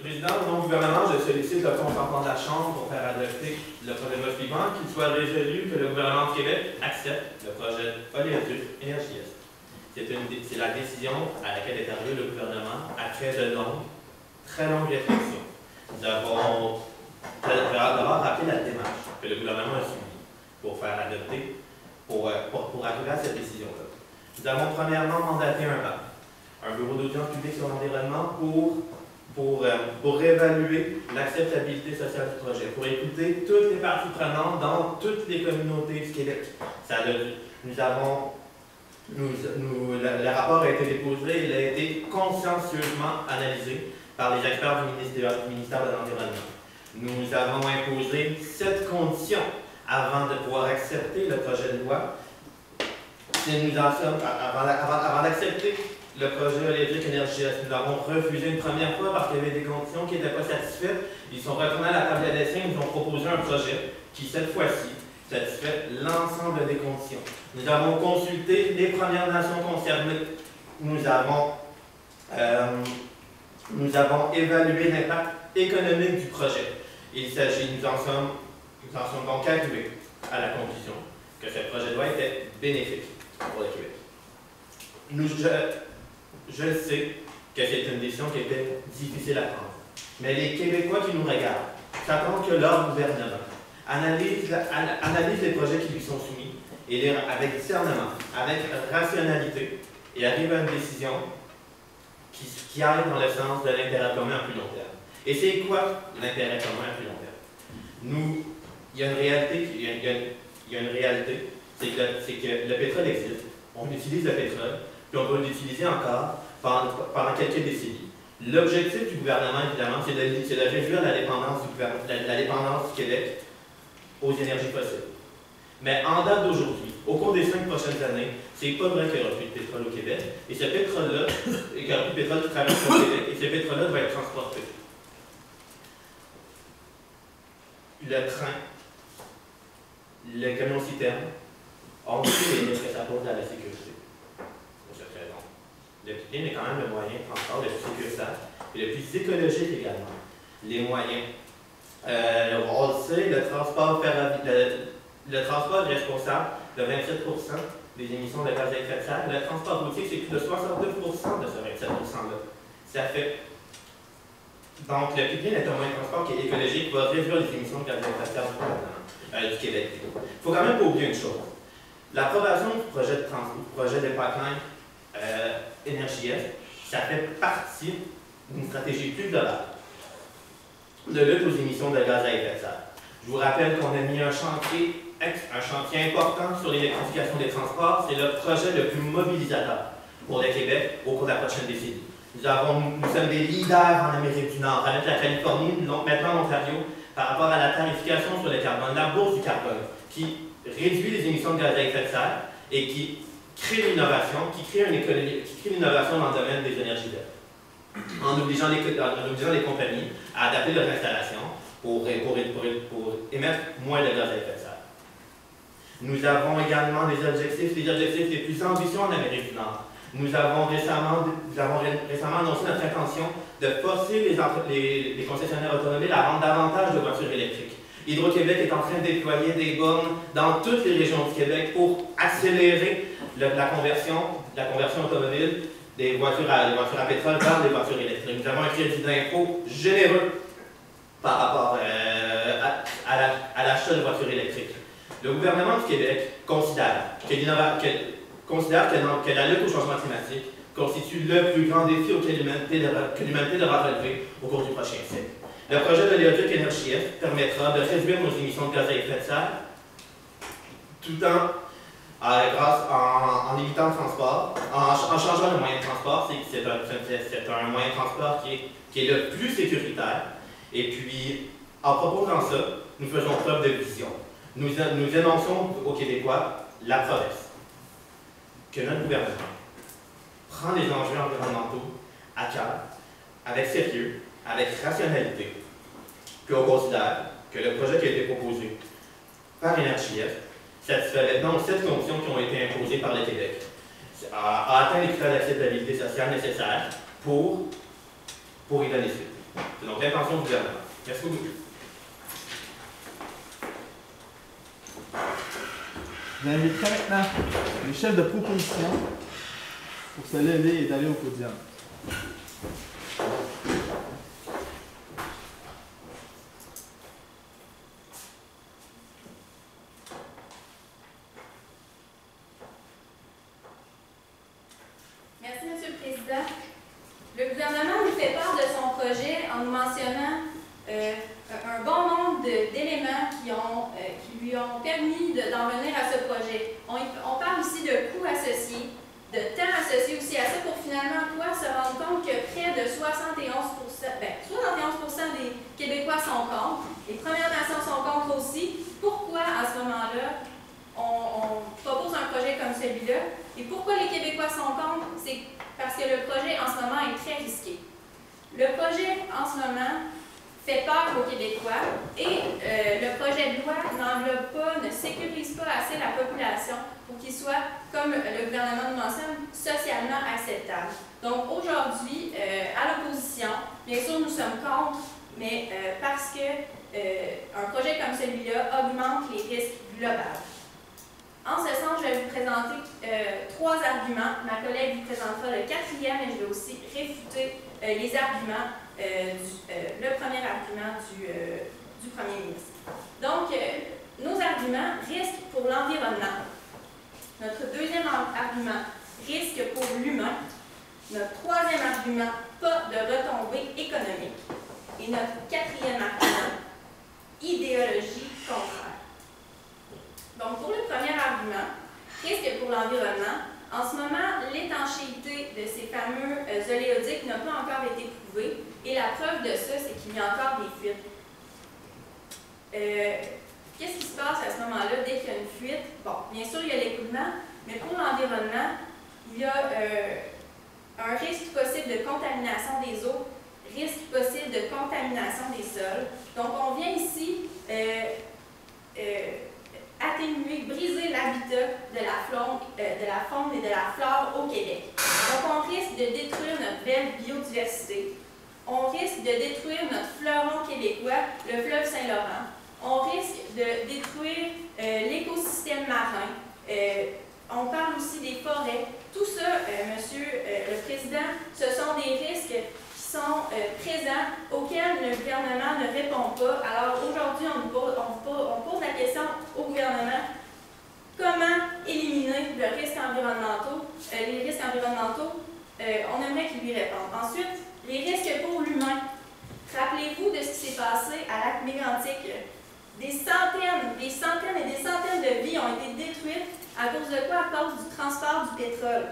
Président, au nom du gouvernement, je sollicite le consentement de la Chambre pour faire adopter le projet de loi suivant, qu'il soit résolu que le gouvernement du Québec accepte le projet Polyélectrique Énergie Est. C'est la décision à laquelle est arrivé le gouvernement après de très longues réflexions. Nous avons d'abord rappelé la démarche que le gouvernement a suivie pour faire adopter, pour arriver à cette décision-là. Nous avons premièrement mandaté un bureau d'audience publique sur l'environnement pour évaluer l'acceptabilité sociale du projet, pour écouter toutes les parties prenantes dans toutes les communautés du Québec. Le rapport a été déposé, il a été consciencieusement analysé par les experts du ministère de l'Environnement. Nous avons imposé 7 conditions avant de pouvoir accepter le projet de loi. Avant d'accepter le projet électrique Énergie Est, nous avons refusé une première fois parce qu'il y avait des conditions qui n'étaient pas satisfaites. Ils sont retournés à la table d'essai, ils nous ont proposé un projet qui, cette fois-ci, satisfait l'ensemble des conditions. Nous avons consulté les Premières Nations concernées. Nous avons évalué l'impact économique du projet. Nous en sommes donc arrivés à la conclusion que ce projet de loi était bénéfique pour le Québec. Je sais que c'est une décision qui était difficile à prendre, mais les Québécois qui nous regardent s'attendent que leur gouvernement analyse les projets qui lui sont soumis et les avec discernement, avec rationalité, et arrive à une décision qui aille dans le sens de l'intérêt commun à plus long terme. Et c'est quoi l'intérêt commun à plus long terme? Il y a une réalité, c'est que le pétrole existe, on utilise le pétrole, puis on va l'utiliser encore pendant quelques décennies. L'objectif du gouvernement, évidemment, c'est de réduire la dépendance du Québec aux énergies fossiles. Mais en date d'aujourd'hui, au cours des 5 prochaines années, c'est pas vrai qu'il n'y aura plus de pétrole au Québec, et ce pétrole-là, il n'y aura plus de pétrole qui traverse le Québec, et ce pétrole-là va être transporté. Le train, le camion-citerne, ont tous les risques que ça pose à la sécurité. Pour cette raison. Le pipeline est quand même le moyen de transport le plus sécuritaire et le plus écologique également. Les moyens. On le sait, le transport est responsable de 27 des émissions de gaz à effet de serre. Le transport routier, c'est plus de 69 de ce 27%-là. Ça fait. Donc, le pipeline est un moyen de transport qui est écologique, qui va réduire les émissions de gaz à effet de serre du Québec. Il ne faut quand même pas oublier une chose. L'approbation du projet de pipeline Énergie Est, ça fait partie d'une stratégie plus globale de lutte aux émissions de gaz à effet de serre. Je vous rappelle qu'on a mis un chantier important sur l'électrification des transports. C'est le projet le plus mobilisateur pour le Québec au cours de la prochaine décennie. Nous sommes des leaders en Amérique du Nord, avec la Californie, maintenant l'Ontario, par rapport à la tarification sur le carbone, la bourse du carbone, qui réduit les émissions de gaz à effet de serre et qui crée l'innovation, qui crée l'innovation dans le domaine des énergies vertes, en obligeant les compagnies à adapter leurs installations pour émettre moins de gaz à effet de serre. Nous avons également des objectifs les plus ambitieux en Amérique du Nord. Nous avons récemment annoncé notre intention de forcer les concessionnaires automobiles à vendre davantage de voitures électriques. Hydro-Québec est en train de déployer des bornes dans toutes les régions du Québec pour accélérer la conversion automobile des voitures à pétrole vers des voitures électriques. Nous avons un crédit d'impôt généreux par rapport à l'achat de voitures électriques. Le gouvernement du Québec considère que la lutte au changement climatique constitue le plus grand défi auquel l'humanité devra relever au cours du prochain siècle. Le projet de l'électrique Énergie Est permettra de réduire nos émissions de gaz à effet de serre tout en évitant le transport, en changeant le moyen de transport. C'est un moyen de transport qui est le plus sécuritaire. Et puis, en proposant ça, nous faisons preuve de vision. Nous énonçons aux Québécois la promesse que notre gouvernement prend les enjeux environnementaux à cœur, avec sérieux, avec rationalité, puis on considère que le projet qui a été proposé par Énergie Est satisfait maintenant 7 conditions qui ont été imposées par le Québec, a atteint les critères d'acceptabilité sociale nécessaires pour y donner suite. C'est donc l'intention du gouvernement. Merci beaucoup. J'inviterai maintenant les chefs de proposition pour se lever et d'aller au podium. Merci, Monsieur le Président. Le gouvernement nous fait part de son projet en nous mentionnant un bon nombre d'éléments qui lui ont permis d'en venir à ce projet. On parle ici de coûts associés, de temps associé aussi à ça pour finalement se rendre compte que près de 71% des Québécois sont contre. Les Premières Nations sont contre aussi. Pourquoi à ce moment-là on propose un projet comme celui-là? Et pourquoi les Québécois sont contre? C'est parce que le projet en ce moment est très risqué. Le projet en ce moment fait peur aux Québécois et le projet de loi n'enveloppe pas, ne sécurise pas assez la population pour qu'il soit, comme le gouvernement nous mentionne, socialement acceptable. Donc aujourd'hui, à l'opposition, bien sûr nous sommes contre, mais parce que un projet comme celui-là augmente les risques globaux. En ce sens, je vais vous présenter 3 arguments. Ma collègue vous présentera le 4e et je vais aussi réfuter les arguments, le premier argument du Premier ministre. Donc, nos arguments, risque pour l'environnement. Notre 2e argument, risque pour l'humain. Notre 3e argument, pas de retombées économiques. Et notre 4e argument, idéologie contraire. Donc, pour le premier argument, risque pour l'environnement, en ce moment, l'étanchéité de ces fameux oléoducs n'a pas encore été prouvée et la preuve de ça, c'est qu'il y a encore des fuites. Qu'est-ce qui se passe à ce moment-là dès qu'il y a une fuite? Bon, bien sûr, il y a l'écoulement, mais pour l'environnement, il y a un risque possible de contamination des eaux, risque possible de contamination des sols. Donc, on vient ici atténuer, briser l'habitat de la faune et de la flore au Québec. Donc, on risque de détruire notre belle biodiversité. On risque de détruire notre fleuron québécois, le fleuve Saint-Laurent. On risque de détruire l'écosystème marin. On parle aussi des forêts. Tout ça, Monsieur le Président, ce sont des risques qui sont présents, auxquels le gouvernement ne répond pas. Alors aujourd'hui, on pose la question au gouvernement, comment éliminer les risques environnementaux, on aimerait qu'il lui réponde. Ensuite, les risques pour l'humain. Rappelez-vous de ce qui s'est passé à Lac-Mégantic. Des centaines et des centaines de vies ont été détruites à cause de quoi? À cause du transport du pétrole.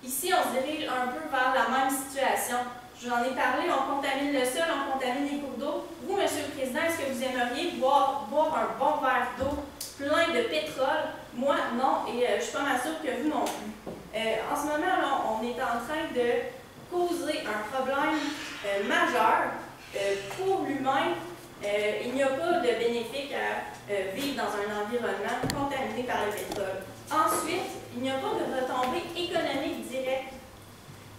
Ici, on se dirige un peu vers la même situation. Je vous en ai parlé, on contamine le sol, on contamine les cours d'eau. Vous, Monsieur le Président, est-ce que vous aimeriez boire un bon verre d'eau plein de pétrole? Moi, non, et je ne suis pas mal sûre que vous non plus. En ce moment, là, on est en train de causer un problème majeur pour l'humain. Il n'y a pas de bénéfice à vivre dans un environnement contaminé par le pétrole. Ensuite, il n'y a pas de retombées économiques directes.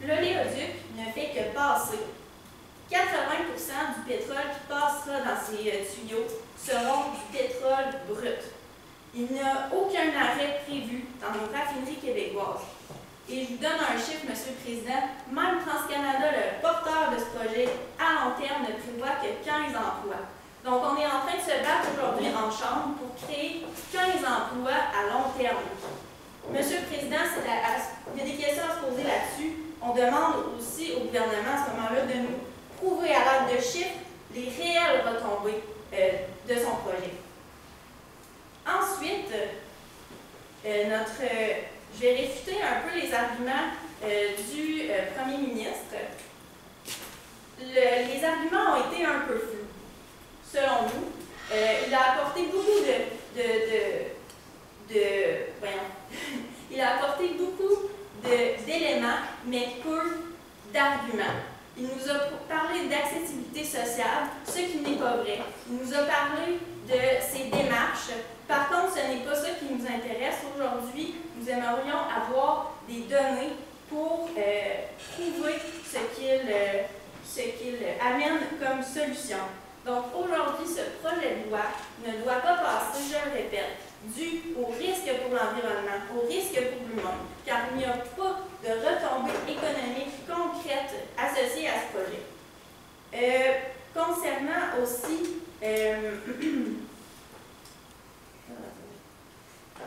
L'oléoduc ne fait que passer. 80% du pétrole qui passera dans ces tuyaux seront du pétrole brut. Il n'y a aucun arrêt prévu dans nos raffineries québécoises. Et je vous donne un chiffre, Monsieur le Président, même TransCanada, le porteur de ce projet, à long terme, ne prévoit que 15 emplois. Donc, on est en train de se battre aujourd'hui en Chambre pour créer 15 emplois à long terme. Monsieur le Président, il y a des questions à se poser là-dessus. On demande aussi au gouvernement à ce moment-là de nous prouver à l'aide de chiffres les réelles retombées de son projet. Ensuite, je vais réfuter un peu les arguments du Premier ministre. Les arguments ont été un peu flous, selon nous. Il a apporté beaucoup il a apporté beaucoup d'éléments, mais peu d'arguments. Il nous a parlé d'accessibilité sociale, ce qui n'est pas vrai. Il nous a parlé de ses démarches. Par contre, ce n'est pas ça qui nous intéresse. Aujourd'hui, nous aimerions avoir des données pour prouver ce qu'il projet de loi ne doit pas passer, je le répète, dû au risque pour l'environnement, au risque pour l'humain, car il n'y a pas de retombées économiques concrètes associées à ce projet. Concernant aussi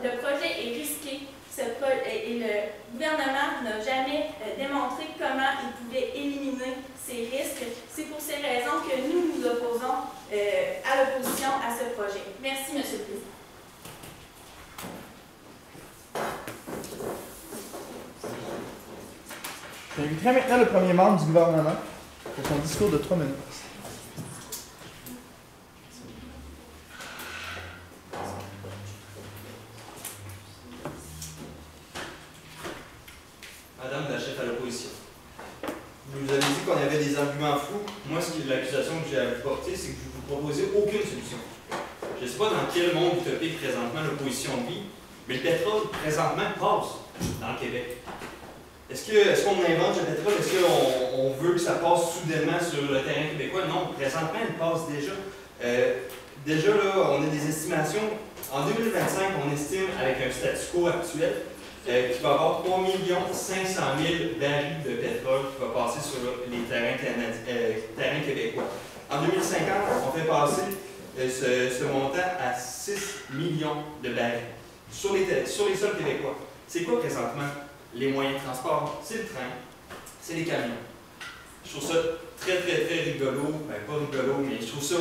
le projet est risqué et le gouvernement n'a jamais démontré comment il pouvait éliminer ces risques. C'est pour ces raisons que nous nous opposons à l'opposition à ce projet. Merci, Monsieur le Président. J'inviterai maintenant le premier membre du gouvernement pour son discours de 3 minutes. Madame la chef à l'opposition, vous nous avez dit qu'on avait des arguments flous. Moi, l'accusation que j'ai à vous porter, c'est que je ne vous proposais aucune solution. Je ne sais pas dans quel monde utopique présentement l'opposition vit, mais le pétrole présentement passe dans le Québec. Est-ce qu'on invente le pétrole? Est-ce qu'on veut que ça passe soudainement sur le terrain québécois? Non, présentement, il passe déjà. Déjà, là, on a des estimations. En 2025, on estime, avec un statu quo actuel, qu'il va y avoir 3 500 000 barils de pétrole qui va passer sur les terrains québécois. En 2050, on fait passer ce montant à 6 millions de barils sur les sols québécois. C'est quoi présentement les moyens de transport? C'est le train, c'est les camions. Je trouve ça très rigolo, ben pas rigolo, mais je trouve ça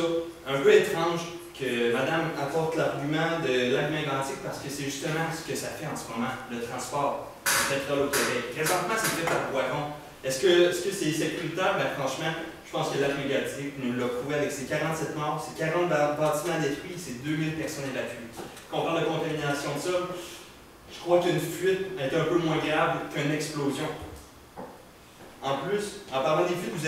un peu étrange que Madame apporte l'argument de Lac-Mégantic parce que c'est justement ce que ça fait en ce moment, le transport du pétrole au Québec. Présentement, c'est fait par wagon. Est-ce que c'est sécuritaire? Ben franchement, je pense que Lac-Mégantic nous l'a prouvé avec ses 47 morts, ses 40 bâtiments détruits, ses 2000 personnes évacuées. Quand on parle de contamination de sol, je crois qu'une fuite est un peu moins grave qu'une explosion. En plus, en parlant des fuites, vous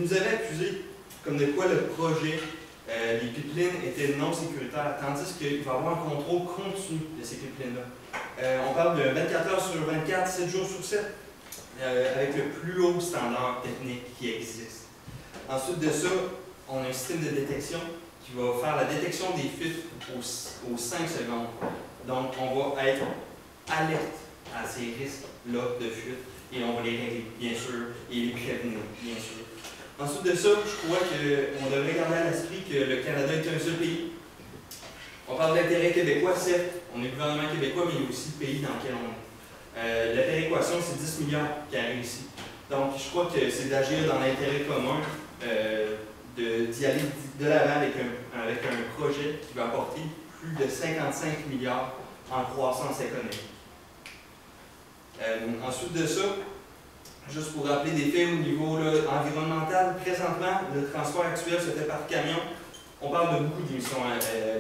nous avez accusé comme de quoi le projet les pipelines étaient non sécuritaires, tandis qu'il va y avoir un contrôle continu de ces pipelines-là. On parle de 24 heures sur 24, 7 jours sur 7, avec le plus haut standard technique qui existe. Ensuite de ça, on a un système de détection qui va faire la détection des fuites aux 5 secondes. Donc, on va être alerte à ces risques-là de fuite et on va les régler, bien sûr, et les prévenir, bien sûr. Ensuite de ça, je crois qu'on devrait garder à l'esprit que le Canada est un seul pays. On parle d'intérêt québécois, certes, on est le gouvernement québécois, mais il y a aussi le pays dans lequel on est. La péréquation, c'est 10 milliards qui arrive ici. Donc, je crois que c'est d'agir dans l'intérêt commun, d'y aller de l'avant avec un projet qui va apporter plus de 55 milliards en croissance économique. Ensuite de ça, juste pour rappeler des faits au niveau environnemental, présentement, le transport actuel se fait par camion. On parle de beaucoup d'émissions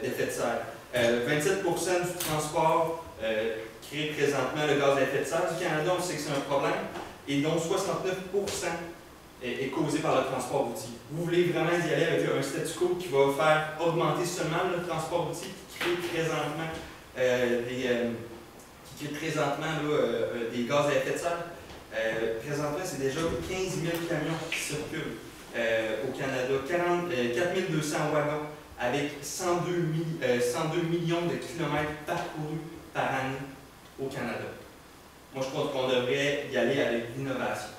d'effet de serre. 27% du transport crée présentement le gaz à effet de serre du Canada, on sait que c'est un problème, et dont 69% est causé par le transport routier. Vous voulez vraiment y aller avec un statu quo qui va faire augmenter seulement le transport routier qui crée présentement des gaz à effet de serre. Présentement, c'est déjà 15 000 camions qui circulent au Canada, 4 200 wagons avec 102 millions de kilomètres parcourus par année au Canada. Moi, je pense qu'on devrait y aller avec l'innovation.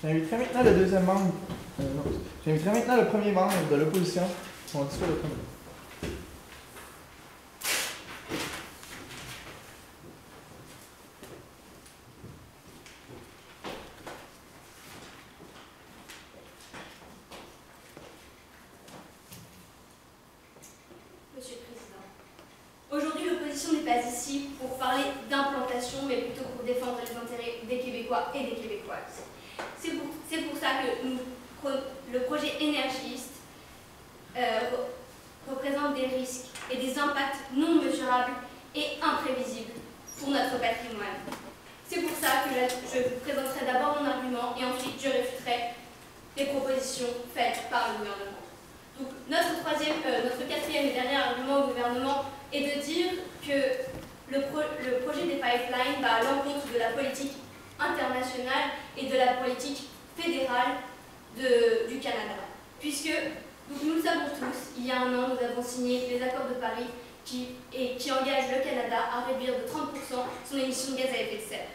J'inviterai maintenant le deuxième membre. J'inviterai maintenant le premier membre de l'opposition pour son discours de 3 minutes. Monsieur le Président, aujourd'hui l'opposition n'est pas ici pour parler d'implantation, mais plutôt pour défendre les intérêts des Québécois et des Québécoises. C'est pour ça que le projet énergiste représente des risques et des impacts non mesurables et imprévisibles pour notre patrimoine. C'est pour ça que je vous présenterai d'abord mon argument et ensuite je réfuterai les propositions faites par le gouvernement. Donc, notre quatrième et dernier argument au gouvernement est de dire que le projet des pipelines va à l'encontre de la politique internationale et de la politique fédérale du Canada. Puisque, donc nous le savons tous, il y a un an, nous avons signé les accords de Paris qui engagent le Canada à réduire de 30% son émission de gaz à effet de serre.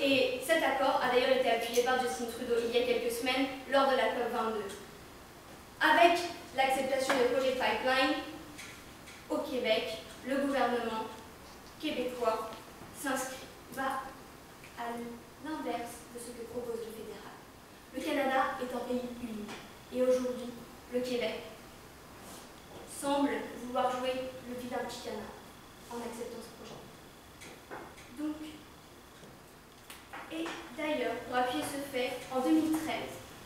Et cet accord a d'ailleurs été appuyé par Justin Trudeau il y a quelques semaines lors de la COP22. Avec l'acceptation des projets pipeline, au Québec, le gouvernement québécois va à l'inverse de ce que propose le fédéral. Le Canada est un pays uni et aujourd'hui, le Québec semble vouloir jouer le vilain petit canard en acceptant ce projet. Donc, et d'ailleurs, pour appuyer ce fait, en 2013,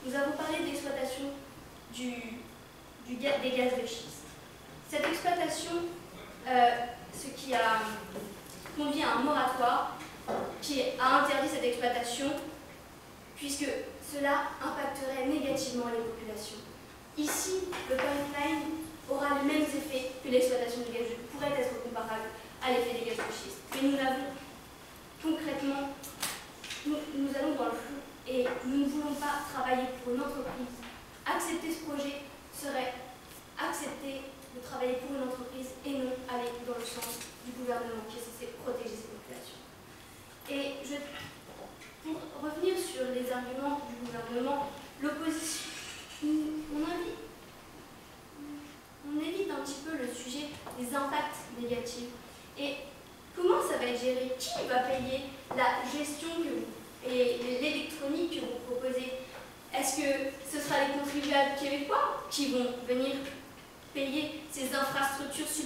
nous avons parlé de l'exploitation des gaz de schiste. Cette exploitation, ce qui a conduit à un moratoire qui a interdit cette exploitation puisque cela impacterait négativement les populations. Ici, le pipeline aura les mêmes effets que l'exploitation du gaz, pourrait être comparable à l'effet des gaz de schiste. Mais nous l'avons concrètement, nous allons dans le flou et nous ne voulons pas travailler pour une entreprise. Accepter ce projet serait accepter de travailler pour une entreprise et non aller dans le sens du gouvernement qui est censé protéger ses populations. Et pour revenir sur les arguments du gouvernement, l'opposition, on évite un petit peu le sujet des impacts négatifs. Et comment ça va être géré? Qui va payer la gestion et l'électronique que vous proposez? Est-ce que ce sera les contribuables québécois qui vont venir payer ces infrastructures supplémentaires